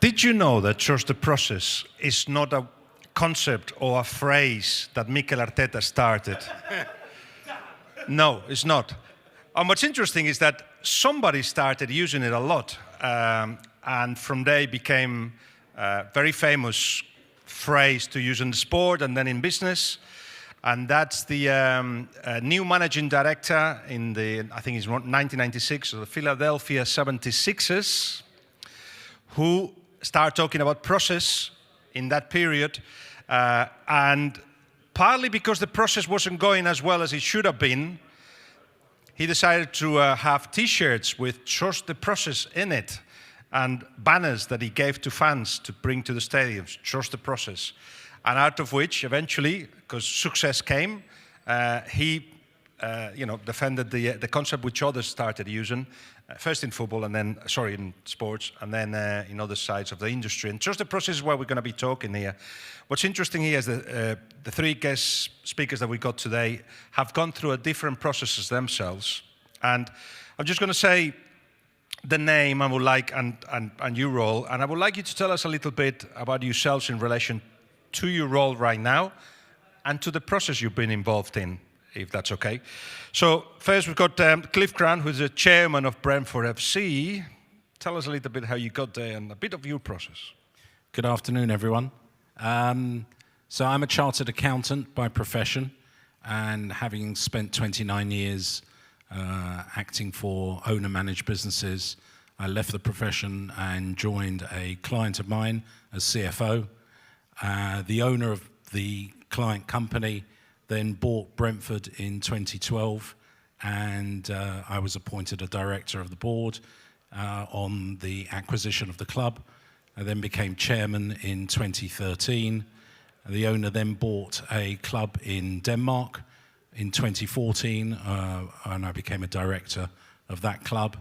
Did you know that trust the process is not a concept or a phrase that Mikel Arteta started? No, it's not. And what's interesting is that somebody started using it a lot, and from there it became a very famous phrase to use in the sport and then in business. And that's the new managing director in the, I think it's 1996, of the Philadelphia 76ers, who started talking about process in that period. And partly because the process wasn't going as well as it should have been, he decided to have T-shirts with "Trust the Process" in it, and banners that he gave to fans to bring to the stadiums, "Trust the Process." And out of which, eventually, because success came, he defended the concept which others started using, first in football, and then, in sports, and then in other sides of the industry. And trust the process is where we're going to be talking here. What's interesting here is that the three guest speakers that we got today have gone through a different processes themselves. And I'm just going to say the name I would like and your role, and I would like you to tell us a little bit about yourselves in relation to your role right now and to the process you've been involved in, if that's okay. So first we've got Cliff Grant, who's the chairman of Brentford FC. Tell us a little bit how you got there and a bit of your process. Good afternoon, everyone. So I'm a chartered accountant by profession, and having spent 29 years acting for owner-managed businesses, I left the profession and joined a client of mine as CFO. The owner of the client company then bought Brentford in 2012, and I was appointed a director of the board on the acquisition of the club. I then became chairman in 2013. The owner then bought a club in Denmark in 2014, and I became a director of that club.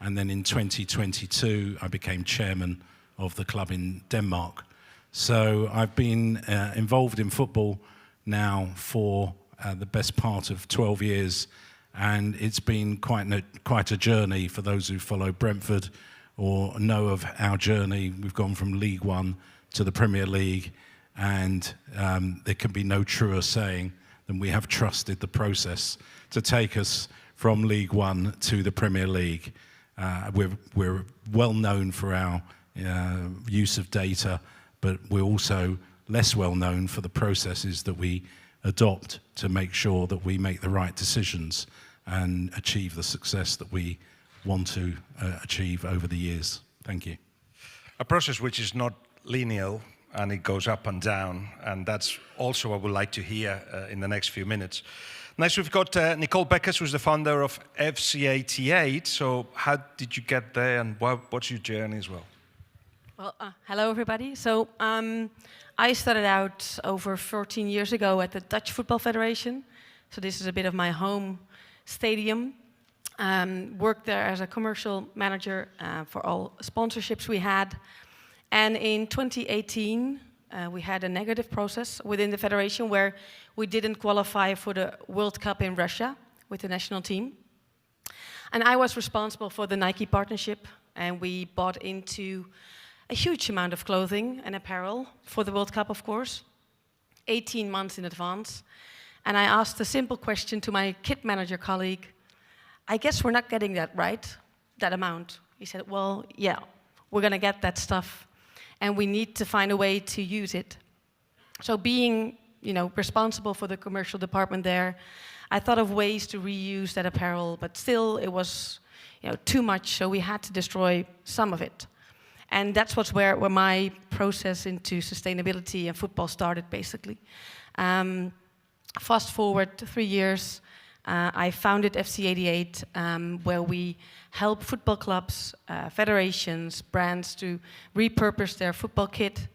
And then in 2022, I became chairman of the club in Denmark. So I've been involved in football now for the best part of 12 years, and it's been quite a journey for those who follow Brentford or know of our journey. We've gone from League One to the Premier League, and there can be no truer saying than we have trusted the process to take us from League One to the Premier League. We're well known for our use of data, but we're also less well known for the processes that we adopt to make sure that we make the right decisions and achieve the success that we want to achieve over the years. Thank you. A process which is not linear, and it goes up and down, and that's also what I would like to hear in the next few minutes. Next, we've got Nicole Bekkers, who's the founder of FC88. So how did you get there, and what's your journey as well? Well, hello everybody. So I started out over 14 years ago at the Dutch Football Federation. So this is a bit of my home stadium. Worked there as a commercial manager for all sponsorships we had. And in 2018, we had a negative process within the federation where we didn't qualify for the World Cup in Russia with the national team. And I was responsible for the Nike partnership, and we bought into a huge amount of clothing and apparel for the World Cup, of course, 18 months in advance. And I asked a simple question to my kit manager colleague, I guess we're not getting that right, that amount. He said, well, yeah, we're going to get that stuff, and we need to find a way to use it. So being, responsible for the commercial department there, I thought of ways to reuse that apparel, but still it was, too much, so we had to destroy some of it. And that's where my process into sustainability and football started, basically. Fast forward 3 years, I founded FC88, where we help football clubs, federations, brands to repurpose their football kit.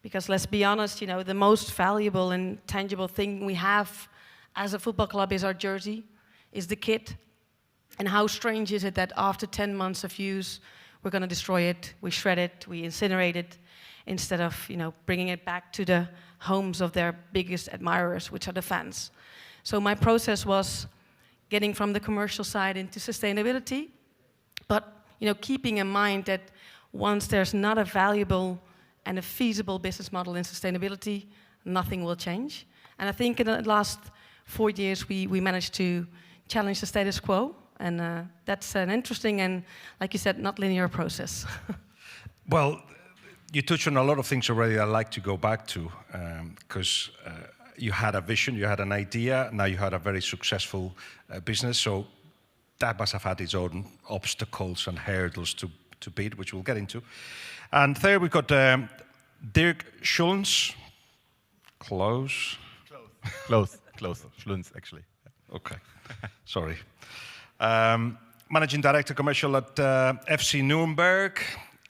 Because let's be honest, the most valuable and tangible thing we have as a football club is our jersey, is the kit. And how strange is it that after 10 months of use, we're going to destroy it, we shred it, we incinerate it, instead of bringing it back to the homes of their biggest admirers, which are the fans. So my process was getting from the commercial side into sustainability, but keeping in mind that once there's not a valuable and a feasible business model in sustainability, nothing will change. And I think in the last 4 years, we managed to challenge the status quo. And that's an interesting and, like you said, not linear process. Well, you touched on a lot of things already I'd like to go back to, because you had a vision, you had an idea, now you had a very successful business, so that must have had its own obstacles and hurdles to beat, which we'll get into. And third, we've got Dirk Schluenz. Close. Schluenz, actually. Okay, sorry. Managing Director Commercial at FC Nuremberg.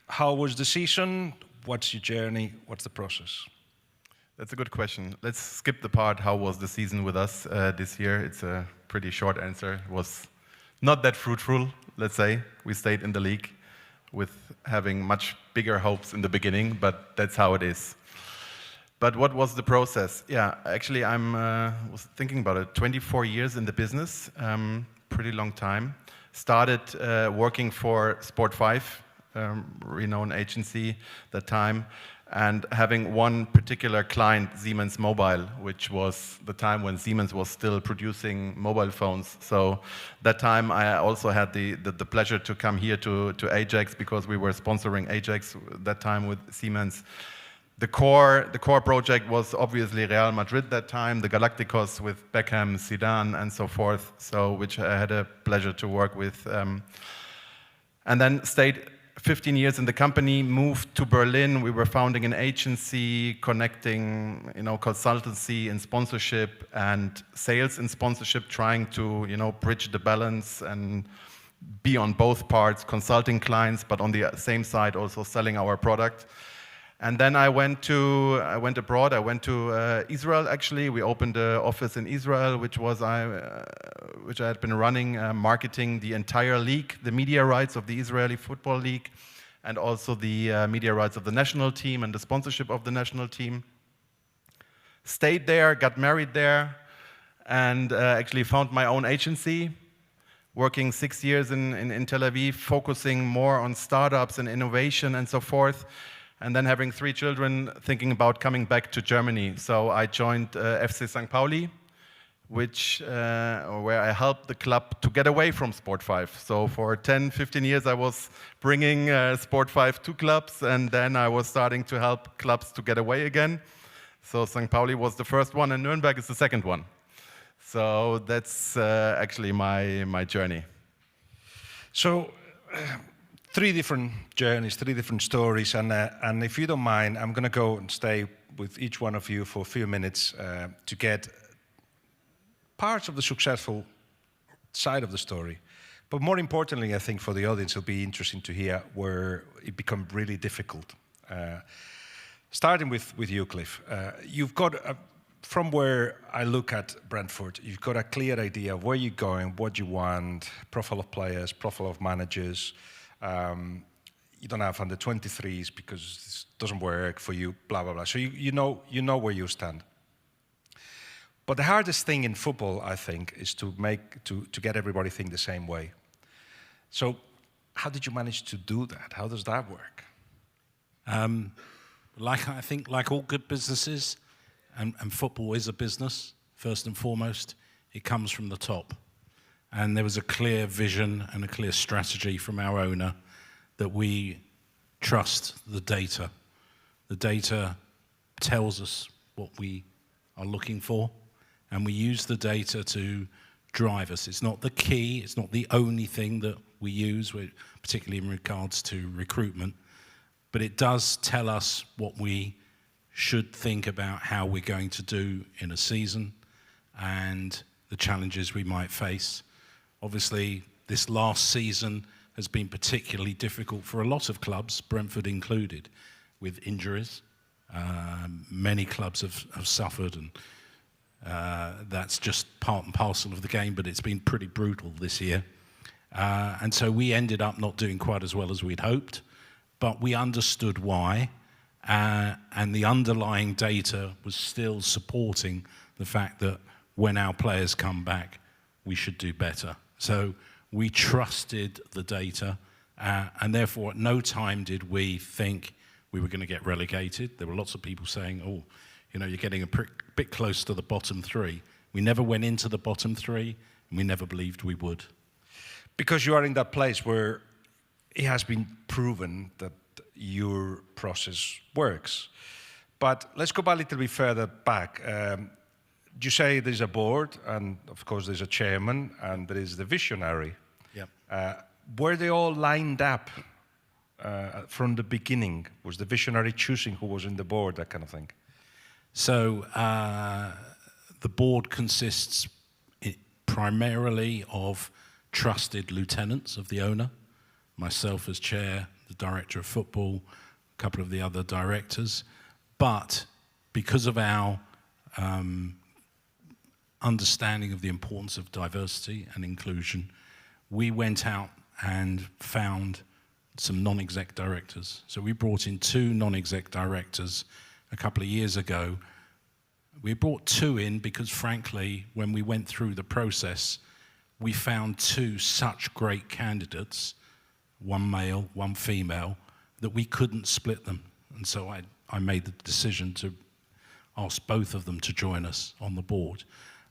How was the season? What's your journey? What's the process? That's a good question. Let's skip the part, how was the season with us this year? It's a pretty short answer. It was not that fruitful, let's say. We stayed in the league with having much bigger hopes in the beginning, but that's how it is. But what was the process? Yeah, actually I was thinking about it. 24 years in the business, pretty long time. Started working for Sport 5, renowned agency that time, and having one particular client, Siemens Mobile, which was the time when Siemens was still producing mobile phones. So that time I also had the pleasure to come here to Ajax, because we were sponsoring Ajax that time with Siemens. The core project was obviously Real Madrid that time, the Galacticos with Beckham, Zidane, and so forth, so which I had a pleasure to work with. And then stayed 15 years in the company, moved to Berlin. We were founding an agency, connecting, consultancy and sponsorship and sales and sponsorship, trying to, bridge the balance and be on both parts, consulting clients, but on the same side also selling our product. And then I went abroad. I went to Israel. Actually, we opened an office in Israel, which I had been running, marketing the entire league, the media rights of the Israeli Football League, and also the media rights of the national team and the sponsorship of the national team. Stayed there, got married there, and actually found my own agency. Working 6 years in Tel Aviv, focusing more on startups and innovation and so forth. And then having 3 children, thinking about coming back to Germany. So I joined FC St. Pauli, where I helped the club to get away from Sport 5. So for 10, 15 years I was bringing Sport 5 to clubs, and then I was starting to help clubs to get away again. So St. Pauli was the first one, and Nuremberg is the second one. So that's actually my journey. So, 3 different journeys, 3 different stories, and if you don't mind, I'm going to go and stay with each one of you for a few minutes to get parts of the successful side of the story. But more importantly, I think for the audience, it'll be interesting to hear where it became really difficult. Starting with you, Cliff. You've got, from where I look at Brentford, you've got a clear idea of where you're going, what you want, profile of players, profile of managers. You don't have under 23s because it doesn't work for you, blah, blah, blah. So you know where you stand. But the hardest thing in football, I think, is to get everybody think the same way. So how did you manage to do that? How does that work? I think like all good businesses, and football is a business, first and foremost, it comes from the top. And there was a clear vision and a clear strategy from our owner that we trust the data. The data tells us what we are looking for, and we use the data to drive us. It's not the key, it's not the only thing that we use, particularly in regards to recruitment, but it does tell us what we should think about how we're going to do in a season and the challenges we might face. Obviously, this last season has been particularly difficult for a lot of clubs, Brentford included, with injuries. Many clubs have suffered, and that's just part and parcel of the game, but it's been pretty brutal this year. And so we ended up not doing quite as well as we'd hoped, but we understood why, and the underlying data was still supporting the fact that when our players come back, we should do better. So we trusted the data, And therefore, at no time did we think we were going to get relegated. There were lots of people saying, oh, you know, you're getting a bit close to the bottom three. We never went into the bottom three, and we never believed we would. Because you are in that place where it has been proven that your process works. But let's go back a little bit further back. You say there's a board, and of course there's a chairman, and there is the visionary. Yep. Were they all lined up from the beginning? Was the visionary choosing who was in the board, that kind of thing? So the board consists primarily of trusted lieutenants of the owner, myself as chair, the director of football, a couple of the other directors. But because of our understanding of the importance of diversity and inclusion, we went out and found some non-exec directors. So we brought in 2 non-exec directors a couple of years ago. We brought 2 in because, frankly, when we went through the process, we found 2 such great candidates, 1 male, 1 female, that we couldn't split them. And so I made the decision to ask both of them to join us on the board.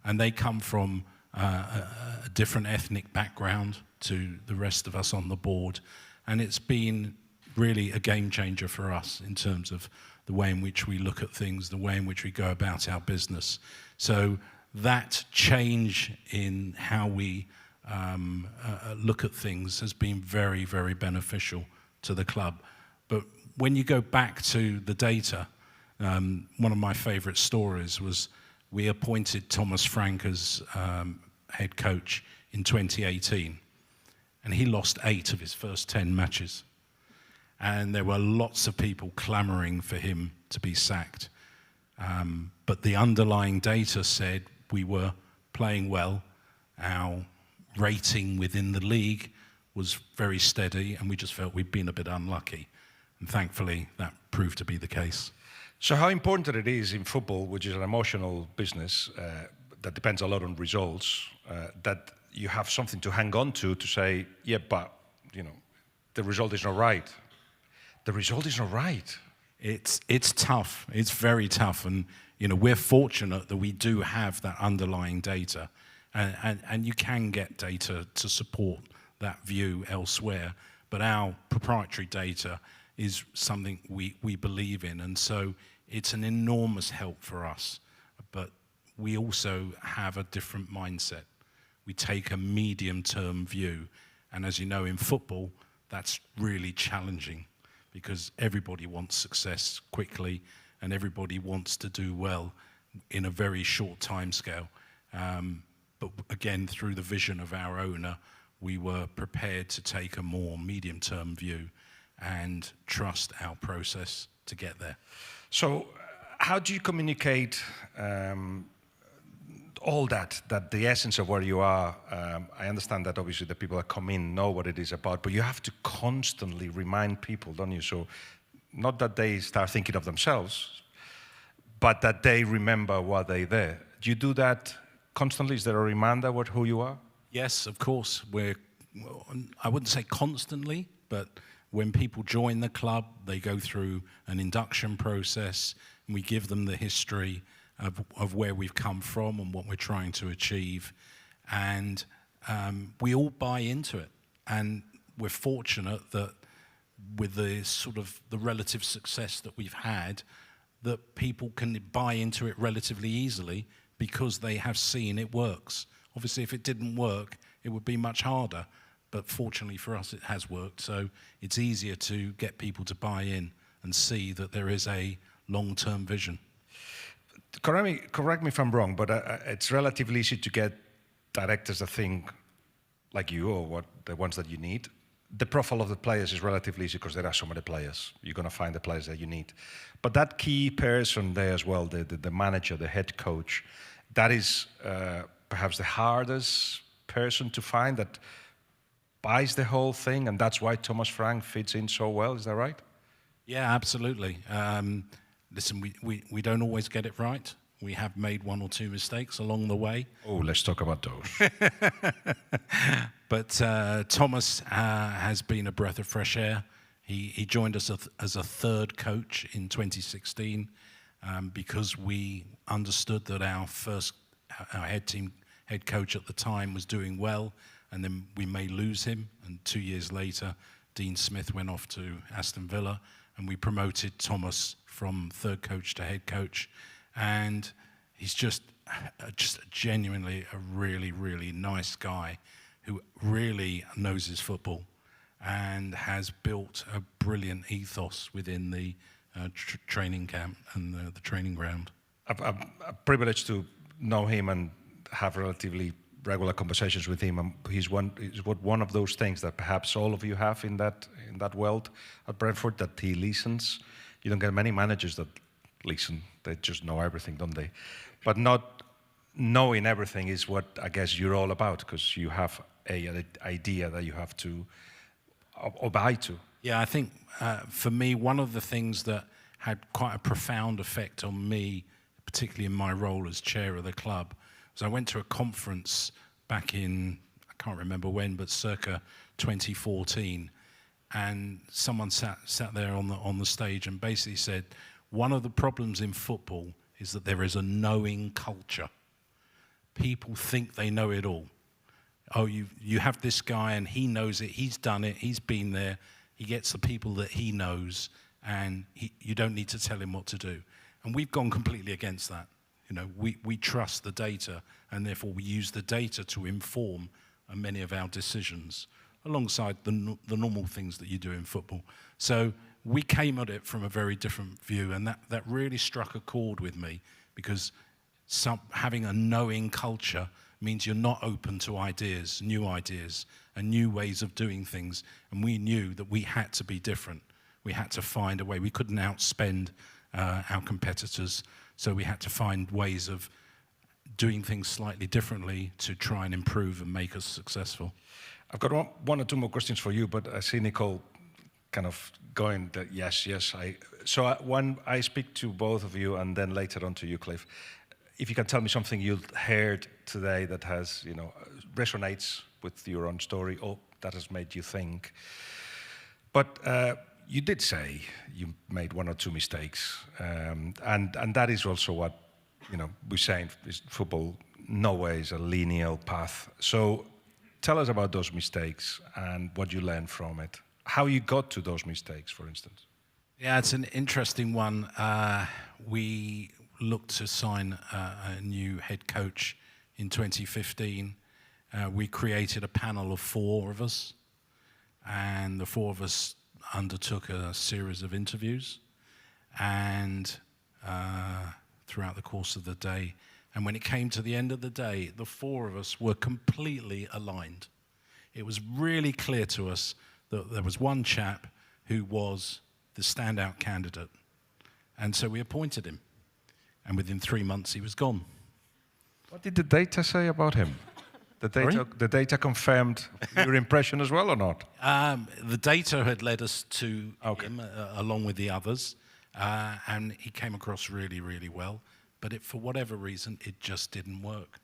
And they come from a different ethnic background to the rest of us on the board. And it's been really a game changer for us in terms of the way in which we look at things, the way in which we go about our business. So that change in how we look at things has been very, very beneficial to the club. But when you go back to the data, one of my favorite stories was we appointed Thomas Frank as head coach in 2018, and he lost 8 of his first 10 matches. And there were lots of people clamoring for him to be sacked. But the underlying data said we were playing well. Our rating within the league was very steady, and we just felt we'd been a bit unlucky. And thankfully, that proved to be the case. So how important it is in football, which is an emotional business that depends a lot on results, that you have something to hang on to say, yeah, but, you know, the result is not right. The result is not right. It's tough. It's very tough. And, you know, we're fortunate that we do have that underlying data. And you can get data to support that view elsewhere. But our proprietary data is something we believe in. And so it's an enormous help for us. But we also have a different mindset. We take a medium-term view. And as you know, in football, that's really challenging because everybody wants success quickly and everybody wants to do well in a very short timescale. But again, through the vision of our owner, we were prepared to take a more medium-term view and trust our process to get there. So how do you communicate all that the essence of where you are? I understand that obviously the people that come in know what it is about, but you have to constantly remind people, don't you? So not that they start thinking of themselves, but that they remember why they're there. Do you do that constantly? Is there a reminder what who you are? Yes, of course. I wouldn't say constantly, but when people join the club, they go through an induction process, and we give them the history of where we've come from and what we're trying to achieve. And we all buy into it. And we're fortunate that with the sort of the relative success that we've had, that people can buy into it relatively easily because they have seen it works. Obviously, if it didn't work, it would be much harder. But fortunately for us, it has worked. So it's easier to get people to buy in and see that there is a long-term vision. Correct me if I'm wrong, but it's relatively easy to get directors that think like you or the ones that you need. The profile of the players is relatively easy because there are so many players. You're going to find the players that you need. But that key person there as well, the manager, the head coach, that is perhaps the hardest person to find that buys the whole thing, and that's why Thomas Frank fits in so well. Is that right? Yeah, absolutely. Listen, we don't always get it right. We have made one or two mistakes along the way. Oh, let's talk about those. But Thomas has been a breath of fresh air. He joined us as a third coach in 2016 because we understood that our head coach at the time was doing well, and then we may lose him. And 2 years later, Dean Smith went off to Aston Villa, and we promoted Thomas from third coach to head coach. And he's just genuinely a really, really nice guy who really knows his football and has built a brilliant ethos within the training camp and the training ground. I'm privileged to know him and have relatively regular conversations with him. He's one of those things that perhaps all of you have in that world at Brentford, that he listens. You don't get many managers that listen. They just know everything, don't they? But not knowing everything is what I guess you're all about, because you have an idea that you have to abide to. Yeah, I think for me, one of the things that had quite a profound effect on me, particularly in my role as chair of the club, was I went to a conference back in, I can't remember when, but circa 2014, and someone sat there on the stage and basically said, one of the problems in football is that there is a knowing culture. People think they know it all. Oh, you have this guy and he knows it, he's done it, he's been there, he gets the people that he knows, and you don't need to tell him what to do. And we've gone completely against that. You know, we trust the data, and therefore we use the data to inform many of our decisions, alongside the normal things that you do in football. So we came at it from a very different view, and that really struck a chord with me, because having a knowing culture means you're not open to ideas, and new ways of doing things. And we knew that we had to be different. We had to find a way. We couldn't outspend our competitors, so we had to find ways of doing things slightly differently to try and improve and make us successful. I've got one or two more questions for you, but I see Nicole kind of going that yes. I speak to both of you, and then later on to you, Cliff. If you can tell me something you heard today that has, resonates with your own story, or that has made you think. But you did say you made one or two mistakes, and that is also what we're saying. Is football no way is a linear path. So tell us about those mistakes and what you learned from it. How you got to those mistakes, for instance. Yeah, it's an interesting one. We looked to sign a new head coach in 2015. We created a panel of 4 of us, and the 4 of us undertook a series of interviews, and throughout the course of the day. And when it came to the end of the day, the 4 of us were completely aligned. It was really clear to us that there was one chap who was the standout candidate. And so we appointed him. And within 3 months, he was gone. What did the data say about him? The data confirmed your impression as well, or not? The data had led us to him, along with the others. And he came across really, really well. But for whatever reason, it just didn't work.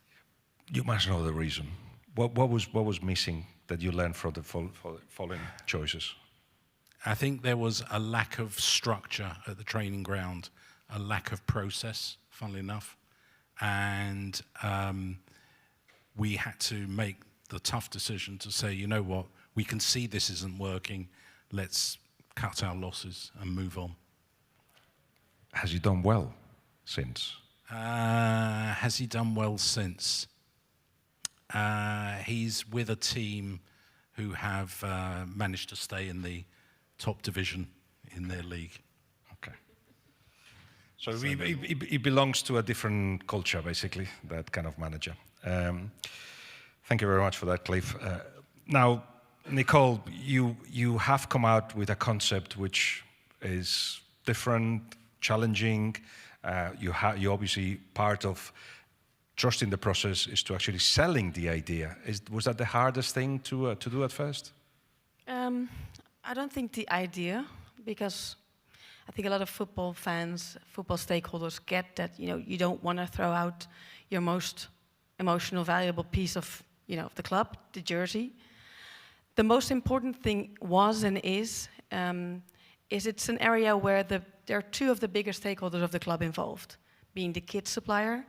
You must know the reason. What was missing that you learned from the following choices? I think there was a lack of structure at the training ground, a lack of process, funnily enough. And we had to make the tough decision to say, you know what, we can see this isn't working. Let's cut our losses and move on. Has he done well since? Has he done well since? He's with a team who have managed to stay in the top division in their league. Okay. So he belongs to a different culture, basically, that kind of manager. Thank you very much for that, Cliff. Now, Nicole, you have come out with a concept which is different, challenging. You obviously part of trusting the process is to actually selling the idea. Was that the hardest thing to do at first? I don't think the idea, because I think a lot of football fans, football stakeholders get that, you don't want to throw out your most emotional, valuable piece of, the club, the jersey. The most important thing was and is it's an area where there are two of the bigger stakeholders of the club involved, being the kit supplier,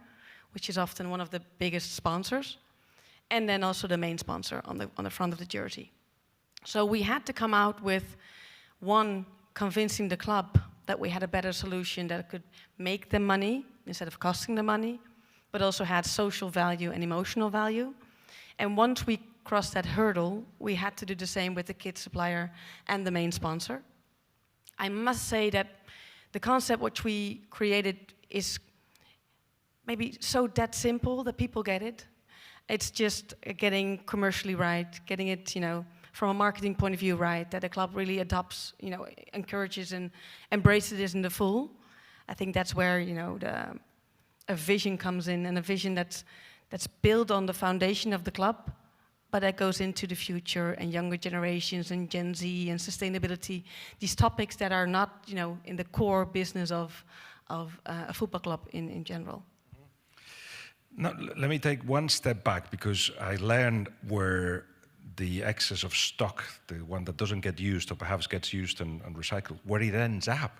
which is often one of the biggest sponsors, and then also the main sponsor on the front of the jersey. So we had to come out with, one, convincing the club that we had a better solution that could make them money instead of costing them money, but also had social value and emotional value. And once we crossed that hurdle, we had to do the same with the kit supplier and the main sponsor. I must say that the concept which we created is maybe so that simple that people get it. It's just getting commercially right, getting it, from a marketing point of view right, that the club really adopts, encourages and embraces it in the full. I think that's where, a vision comes in, and a vision that's built on the foundation of the club, but that goes into the future and younger generations and Gen Z and sustainability, these topics that are not, in the core business of a football club in general. Now, let me take one step back, because I learned where the excess of stock, the one that doesn't get used or perhaps gets used and recycled, where it ends up.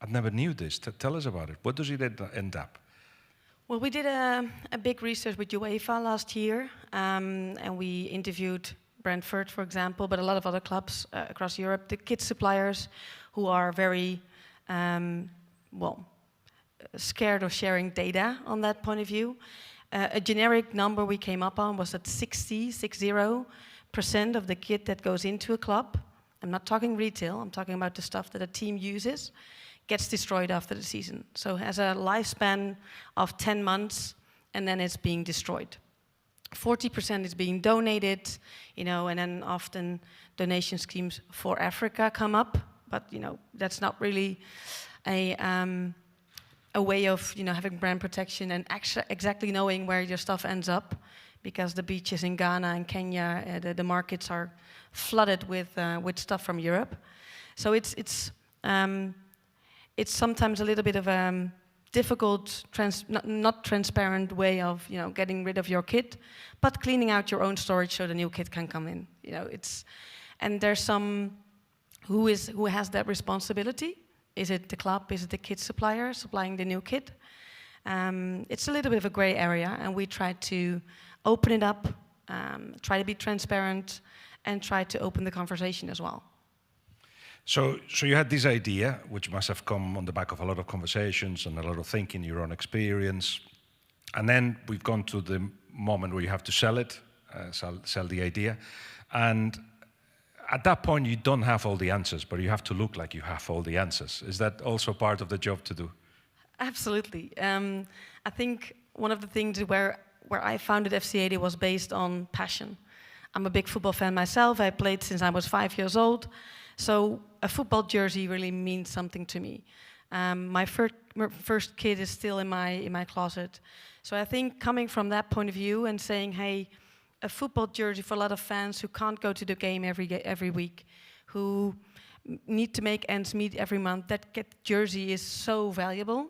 I never knew this. Tell us about it. What does it end up? Well, we did a big research with UEFA last year, and we interviewed Brentford, for example, but a lot of other clubs across Europe, the kit suppliers who are very, scared of sharing data on that point of view. A generic number we came up on was that 60% of the kit that goes into a club, I'm not talking retail, I'm talking about the stuff that a team uses, gets destroyed after the season. So it has a lifespan of 10 months, and then it's being destroyed. 40% is being donated, and then often donation schemes for Africa come up, but that's not really a way of having brand protection and exactly knowing where your stuff ends up, because the beaches in Ghana and Kenya, the markets are flooded with stuff from Europe. So it's sometimes a little bit of a difficult, not transparent way of getting rid of your kit, but cleaning out your own storage so the new kit can come in. And there's some who has that responsibility. Is it the club? Is it the kit supplier supplying the new kit? It's a little bit of a gray area, and we try to open it up, try to be transparent, and try to open the conversation as well. So you had this idea, which must have come on the back of a lot of conversations and a lot of thinking, your own experience. And then we've gone to the moment where you have to sell it, sell the idea. And at that point, you don't have all the answers, but you have to look like you have all the answers. Is that also part of the job to do? Absolutely. I think one of the things where I founded FC80 was based on passion. I'm a big football fan myself. I played since I was 5 years old. So a football jersey really means something to me. My first kit is still in my closet. So I think coming from that point of view and saying, hey, a football jersey for a lot of fans who can't go to the game every week, who need to make ends meet every month, that jersey is so valuable.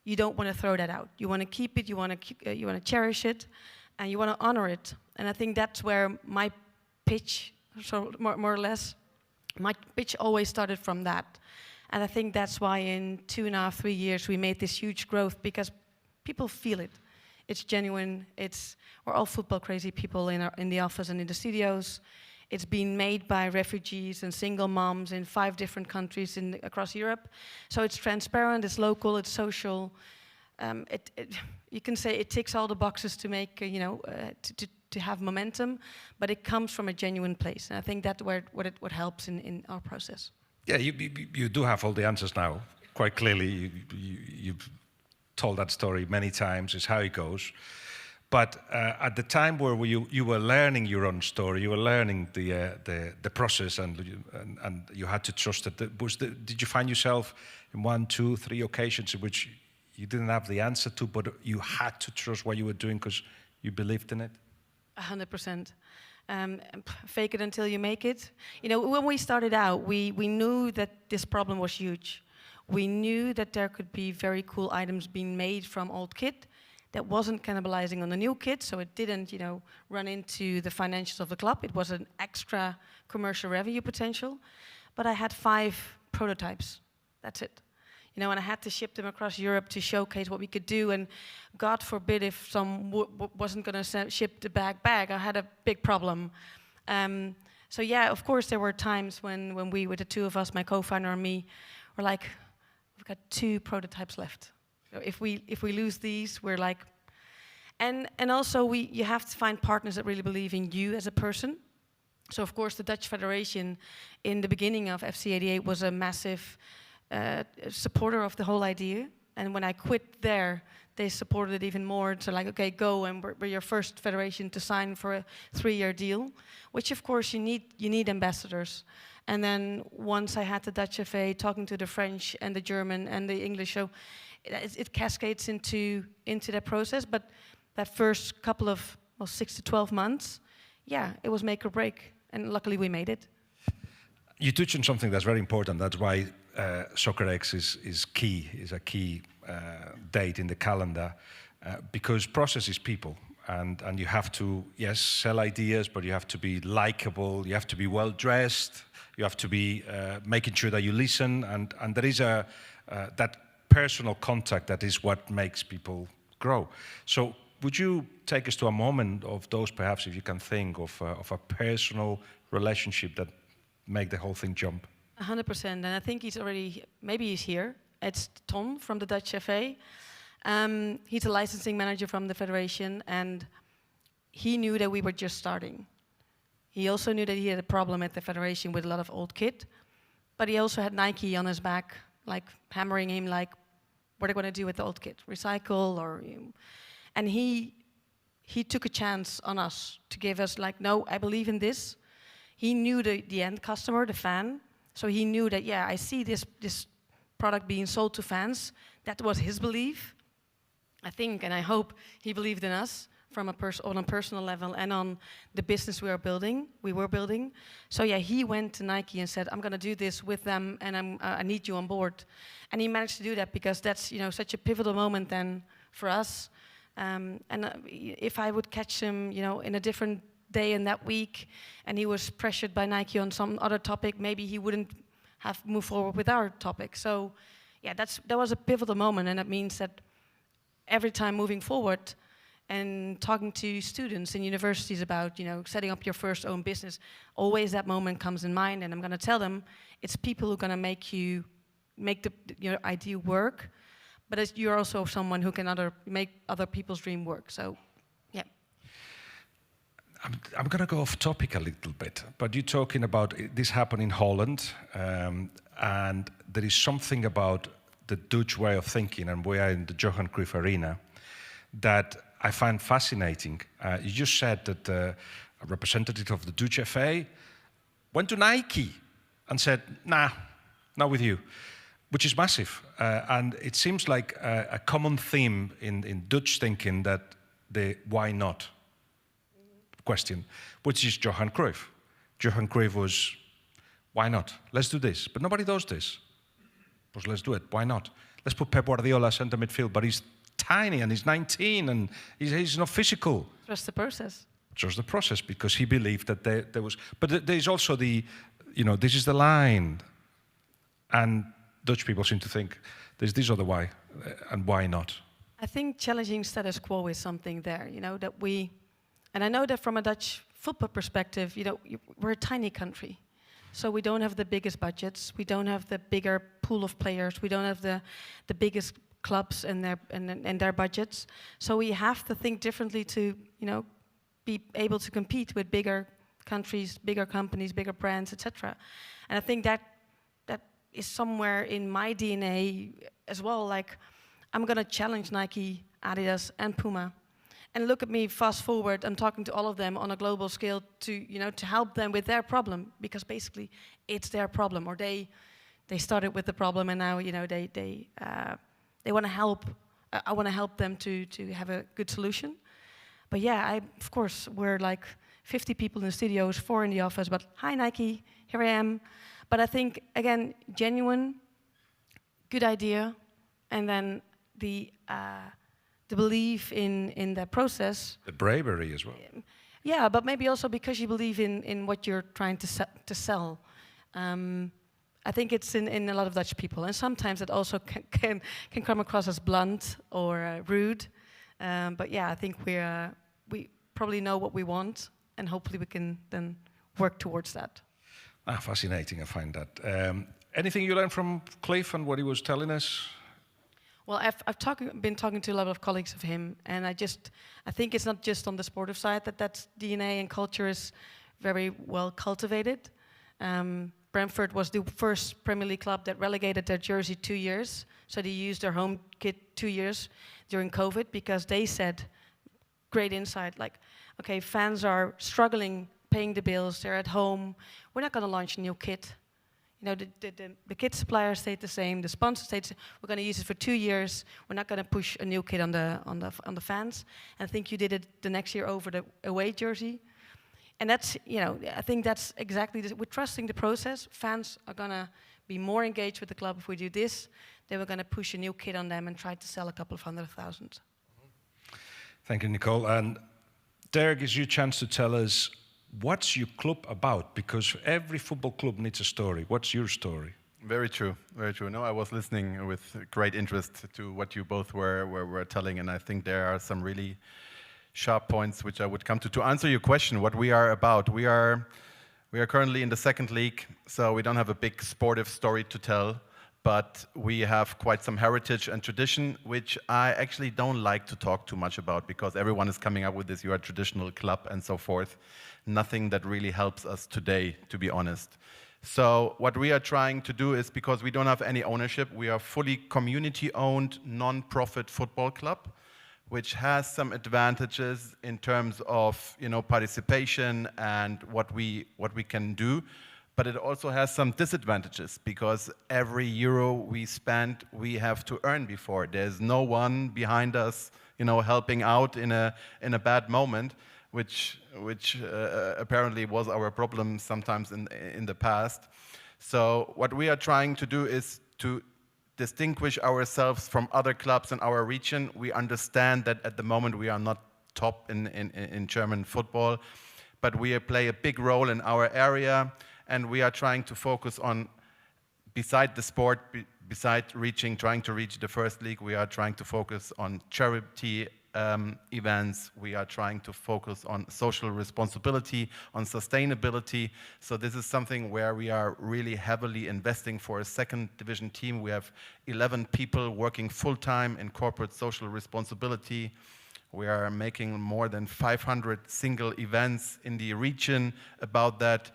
You don't want to throw that out. You want to keep it. You want to cherish it, and you want to honor it. And I think that's where my pitch, so more or less, my pitch always started from that. And I think that's why in 2.5, 3 years we made this huge growth, because people feel it. It's genuine. We're all football crazy people in the office and in the studios. It's been made by refugees and single moms in 5 different countries across Europe. So it's transparent, it's local, it's social. You can say it ticks all the boxes to make, to have momentum, but it comes from a genuine place. And I think that's what helps in our process. Yeah, you do have all the answers now, quite clearly. You've told that story many times, is how it goes. But at the time where you were learning your own story, you were learning the process, and you had to trust it. Did you find yourself in 1, 2, 3 occasions in which you didn't have the answer to, but you had to trust what you were doing because you believed in it? 100%. Fake it until you make it. When we started out, we knew that this problem was huge. we knew that there could be very cool items being made from old kit that wasn't cannibalizing on the new kit, so it didn't, run into the financials of the club. It was an extra commercial revenue potential. But I had 5 prototypes. That's it. And I had to ship them across Europe to showcase what we could do. And God forbid if some wasn't going to ship the bag back, I had a big problem. So yeah, of course there were times when we, with the two of us, my co-founder and me, were like, we've got 2 prototypes left. So if we lose these, we're like, and also you have to find partners that really believe in you as a person. So of course the Dutch Federation in the beginning of FC88 was a massive supporter of the whole idea. And when I quit there, they supported it even more. So like, okay, go, and we're your first federation to sign for a 3-year deal, which of course you need ambassadors. And then once I had the Dutch FA talking to the French and the German and the English, so it cascades into that process. But that first couple of 6 to 12 months, yeah, it was make or break, and luckily we made it. You touched on something that's very important. That's why SoccerX is a key date in the calendar, because process is people, and you have to, yes, sell ideas, but you have to be likable, you have to be well dressed, you have to be making sure that you listen, and there is that personal contact that is what makes people grow. So would you take us to a moment of those, perhaps, if you can think of a personal relationship that make the whole thing jump? 100%, and I think maybe he's here. It's Ton from the Dutch FA. He's a licensing manager from the federation, and he knew that we were just starting. He also knew that he had a problem at the federation with a lot of old kit, but he also had Nike on his back, like hammering him, like, what are you going to do with the old kit? Recycle or... And he took a chance on us to give us like, no, I believe in this. He knew the end customer, the fan, so he knew that, yeah, I see this product being sold to fans. That was his belief. I think, and I hope he believed in us from on a personal level and on the business we were building. So yeah, he went to Nike and said, I'm going to do this with them, and I need you on board. And he managed to do that because that's such a pivotal moment then for us. If I would catch him, in a different day in that week, and he was pressured by Nike on some other topic, maybe he wouldn't have moved forward with our topic. So, yeah, that was a pivotal moment, and that means that every time moving forward and talking to students in universities about, setting up your first own business, always that moment comes in mind, and I'm going to tell them it's people who are going to make your idea work. But you're also someone who can make other people's dream work. So, yeah. I'm going to go off topic a little bit, but you're talking about this happened in Holland, and there is something about the Dutch way of thinking, and we are in the Johan Cruyff Arena, that I find fascinating. You just said that a representative of the Dutch FA went to Nike and said, nah, not with you. Which is massive, and it seems like a common theme in Dutch thinking, that the why not question, which is Johan Cruyff. Johan Cruyff was, why not? Let's do this, but nobody does this. Pues let's do it, why not? Let's put Pep Guardiola center midfield, but he's tiny and he's 19 and he's not physical. Trust the process. Trust the process, because he believed that there was, but there's also this is the line, and Dutch people seem to think there's this other why, and why not? I think challenging status quo is something there, that and I know that from a Dutch football perspective, we're a tiny country. So we don't have the biggest budgets, we don't have the bigger pool of players, we don't have the biggest clubs and their budgets. So we have to think differently to, be able to compete with bigger countries, bigger companies, bigger brands, etc. And I think that is somewhere in my DNA as well. Like, I'm going to challenge Nike, Adidas, and Puma. And look at me, fast forward, I'm talking to all of them on a global scale to help them with their problem, because basically it's their problem, or they started with the problem, and now they want to help. I want to help them to have a good solution. But yeah, of course we're like 50 people in the studios, 4 in the office. But hi Nike, here I am. But I think, again, genuine, good idea, and then the belief in the process. The bravery as well. Yeah, but maybe also because you believe in what you're trying to sell. I think it's in a lot of Dutch people, and sometimes it also can come across as blunt or rude. But yeah, I think we probably know what we want, and hopefully we can then work towards that. Fascinating, I find that. Anything you learned from Cliff and what he was telling us? Well, I've been talking to a lot of colleagues of him, and I think it's not just on the sportive side that DNA and culture is very well cultivated. Brentford was the first Premier League club that relegated their jersey 2 years, so they used their home kit 2 years during COVID because they said, great insight, like, okay, fans are struggling paying the bills, they're at home, we're not going to launch a new kit. You know, the kit supplier stayed the same, the sponsor stayed the same. We're going to use it for 2 years. We're not going to push a new kit on the fans. And I think you did it the next year over the away jersey. And that's, you know, I think that's exactly this. We're trusting the process. Fans are going to be more engaged with the club if we do this. Then we're going to push a new kit on them and try to sell a couple of 100,000. Thank you, Nicole. And Dirk, it's your chance to tell us what's your club about? Because every football club needs a story. What's your story? Very true, very true. No, I was listening with great interest to what you both were telling, and I think there are some really sharp points which I would come to. To answer your question, what we are about, we are currently in the second league, so we don't have a big sportive story to tell, but we have quite some heritage and tradition, which I actually don't like to talk too much about because everyone is coming up with this, you are a traditional club and so forth. Nothing that really helps us today, to be honest. So what we are trying to do is, because we don't have any ownership, we are fully community-owned, non-profit football club, which has some advantages in terms of, you know, participation and what we can do. But it also has some disadvantages because every euro we spend, we have to earn before. There's no one behind us, you know, helping out in a bad moment, which apparently was our problem sometimes in the past. So what we are trying to do is to distinguish ourselves from other clubs in our region. We understand that at the moment we are not top in German football, but we play a big role in our area, and we are trying to focus on, beside the sport, trying to reach the first league, we are trying to focus on charity events. We are trying to focus on social responsibility, on sustainability. So this is something where we are really heavily investing for a second division team. We have 11 people working full-time in corporate social responsibility. We are making more than 500 single events in the region about that.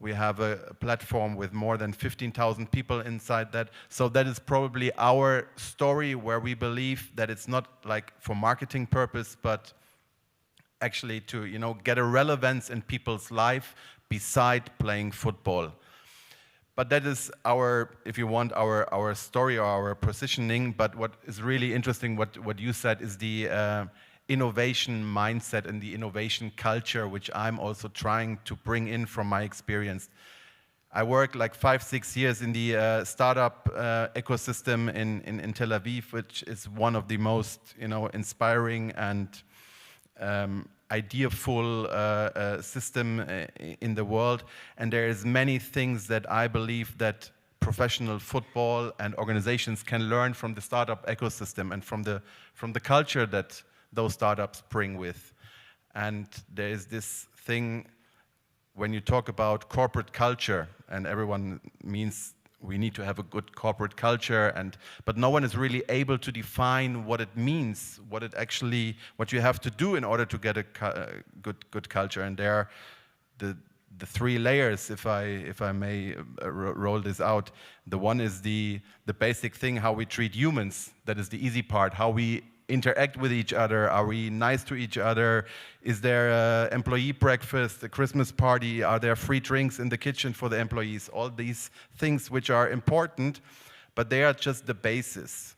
We have a platform with more than 15,000 people inside that. So that is probably our story, where we believe that it's not like for marketing purpose, but actually to, you know, get a relevance in people's life beside playing football. But that is our, if you want, our story or our positioning. But what is really interesting, what you said, is the innovation mindset and the innovation culture, which I'm also trying to bring in from my experience. I worked like 5-6 years in the startup ecosystem in Tel Aviv, which is one of the most, you know, inspiring and ideaful system in the world. And there is many things that I believe that professional football and organizations can learn from the startup ecosystem and from the culture that those startups bring with. And there is this thing when you talk about corporate culture, and everyone means we need to have a good corporate culture, but no one is really able to define what it means, what you have to do in order to get a good culture. And there are the three layers, if I may roll this out. The one is the basic thing, how we treat humans. That is the easy part. How we interact with each other. Are we nice to each other? Is there an employee breakfast, a Christmas party? Are there free drinks in the kitchen for the employees? All these things which are important, but they are just the basis.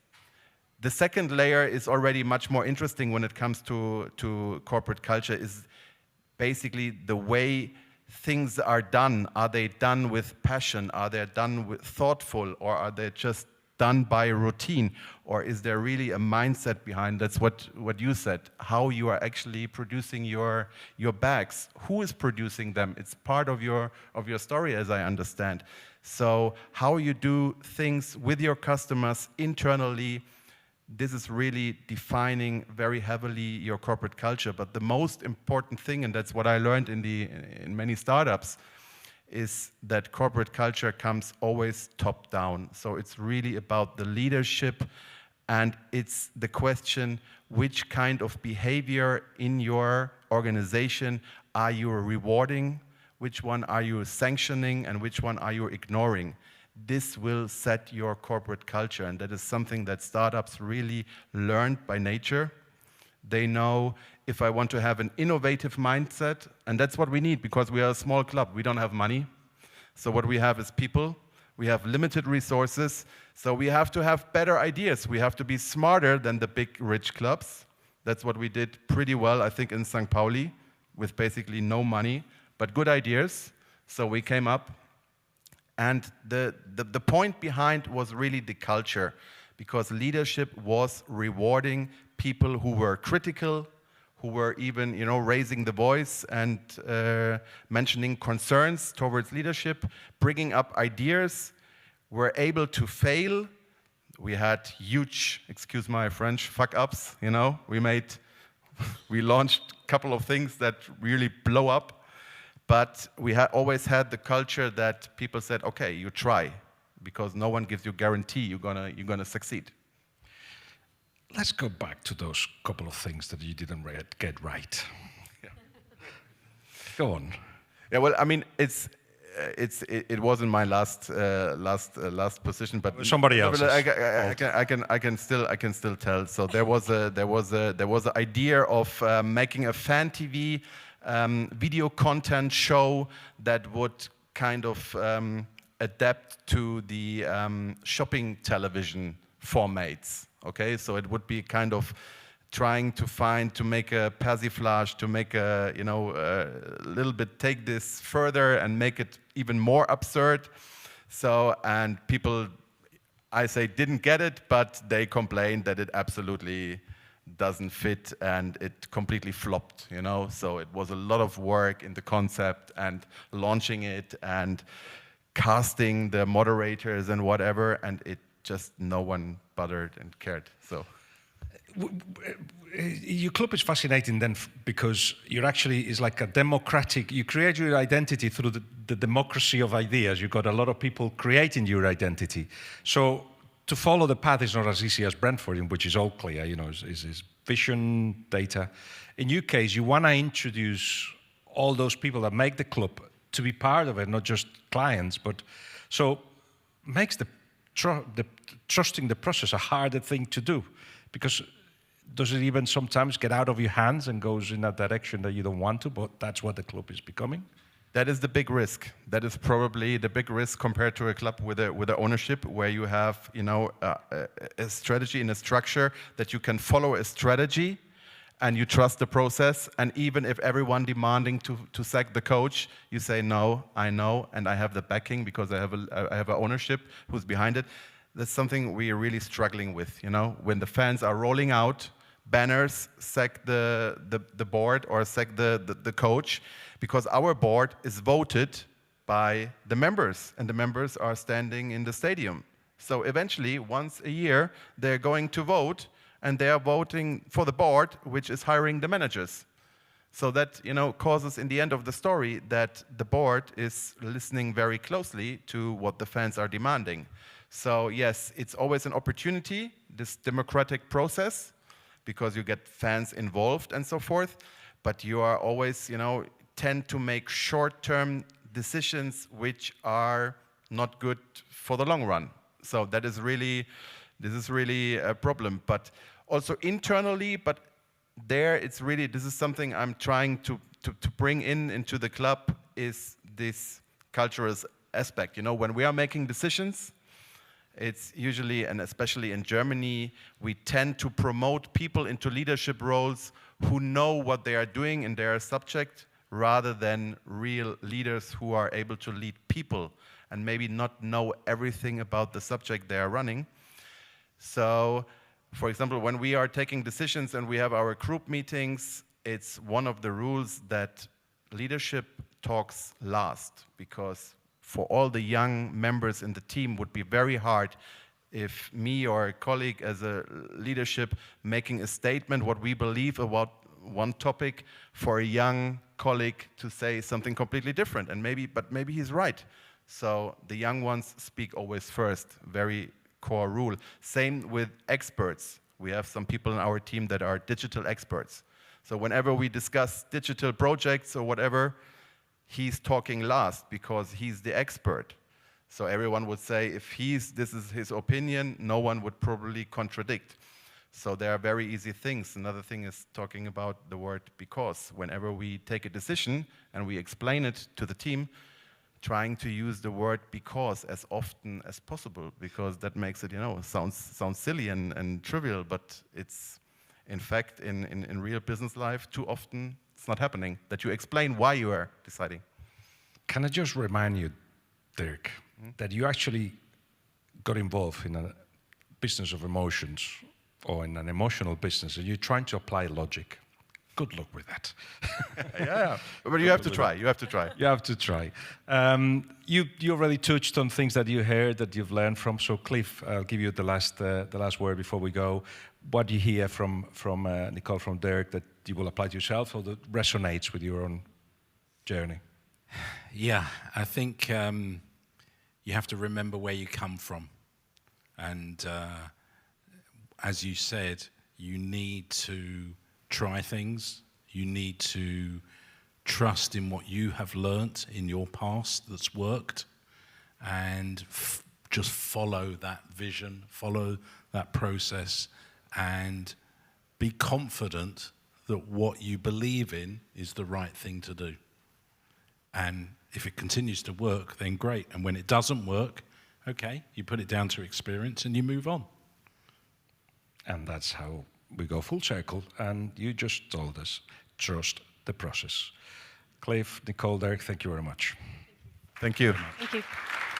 The second layer is already much more interesting when it comes to corporate culture, is basically the way things are done. Are they done with passion? Are they done with thoughtful? Or are they just done by routine, or is there really a mindset behind? That's what you said, how you are actually producing your bags. Who is producing them? It's part of your story, as I understand. So how you do things with your customers internally, this is really defining very heavily your corporate culture. But the most important thing, and that's what I learned in many startups, is that corporate culture comes always top down. So it's really about the leadership, and it's the question, which kind of behavior in your organization are you rewarding, which one are you sanctioning, and which one are you ignoring? This will set your corporate culture, and that is something that startups really learned by nature. They know, if I want to have an innovative mindset, and that's what we need, because we are a small club, we don't have money. So what we have is people, we have limited resources, so we have to have better ideas. We have to be smarter than the big rich clubs. That's what we did pretty well, I think, in St. Pauli, with basically no money, but good ideas. So we came up, and the point behind was really the culture, because leadership was rewarding people who were critical, who were even, raising the voice and mentioning concerns towards leadership, bringing up ideas, were able to fail. We had huge, excuse my French, fuck-ups, We launched a couple of things that really blow up, but we always had the culture that people said, okay, you try, because no one gives you guarantee you're gonna succeed. Let's go back to those couple of things that you didn't get right. Yeah. Go on. Yeah, well, I mean, it wasn't my last position, but somebody else. I can still tell. So there was an idea of making a fan TV video content show that would kind of adapt to the shopping television formats. Okay, so it would be kind of trying to make a persiflage, to make a little bit, take this further and make it even more absurd. So, and people, I say, didn't get it, but they complained that it absolutely doesn't fit, and it completely flopped, So it was a lot of work in the concept and launching it and casting the moderators and whatever, and it just no one bothered and cared. So your club is fascinating then, because you're actually is like a democratic. You create your identity through the democracy of ideas. You've got a lot of people creating your identity. So to follow the path is not as easy as Brentford, which is all clear. Is vision, data. In your case, you want to introduce all those people that make the club to be part of it, not just clients. But so makes the trusting the process a harder thing to do, because does it even sometimes get out of your hands and goes in a direction that you don't want to, but that's what the club is becoming? That is the big risk. That is probably the big risk compared to a club with a ownership, where you have a strategy and a structure that you can follow a strategy, and you trust the process. And even if everyone demanding to sack the coach, you say, no, I know, and I have the backing because I have an ownership who's behind it. That's something we are really struggling with. When the fans are rolling out banners, sack the board or sack the coach, because our board is voted by the members, and the members are standing in the stadium. So eventually, once a year, they're going to vote, and they are voting for the board, which is hiring the managers. So that, causes, in the end of the story, that the board is listening very closely to what the fans are demanding. So yes, it's always an opportunity, this democratic process, because you get fans involved and so forth, but you are always, tend to make short-term decisions which are not good for the long run. So this is really a problem. But also internally, but this is something I'm trying to bring into the club, is this cultural aspect. When we are making decisions, it's usually, and especially in Germany, we tend to promote people into leadership roles who know what they are doing in their subject, rather than real leaders who are able to lead people and maybe not know everything about the subject they are running. So, for example, when we are taking decisions and we have our group meetings, it's one of the rules that leadership talks last, because for all the young members in the team would be very hard if me or a colleague as a leadership making a statement what we believe about one topic for a young colleague to say something completely different, and maybe he's right. So the young ones speak always first, very core rule. Same with experts. We have some people in our team that are digital experts. So whenever we discuss digital projects or whatever, he's talking last because he's the expert. So everyone would say if this is his opinion, no one would probably contradict. So there are very easy things. Another thing is talking about the word because. Whenever we take a decision and we explain it to the team, trying to use the word because as often as possible, because that makes it, sounds silly and trivial, but it's, in fact, in real business life, too often it's not happening, that you explain why you are deciding. Can I just remind you, Dirk, that you actually got involved in a business of emotions, or in an emotional business, and you're trying to apply logic. Good luck with that. Yeah, but you have to try. You have to try. You have to try. You already touched on things that you heard, that you've learned from. So, Cliff, I'll give you the last word before we go. What do you hear from Nicole, from Dirk, that you will apply to yourself, or that resonates with your own journey? Yeah, I think you have to remember where you come from. And as you said, you need to try things. You need to trust in what you have learnt in your past that's worked, and just follow that vision, follow that process, and be confident that what you believe in is the right thing to do. And if it continues to work, then great. And when it doesn't work, okay, you put it down to experience and you move on. And that's how we go full circle. And you just told us, trust the process. Cliff, Nicole, Dirk, thank you very much. Thank you. Thank you.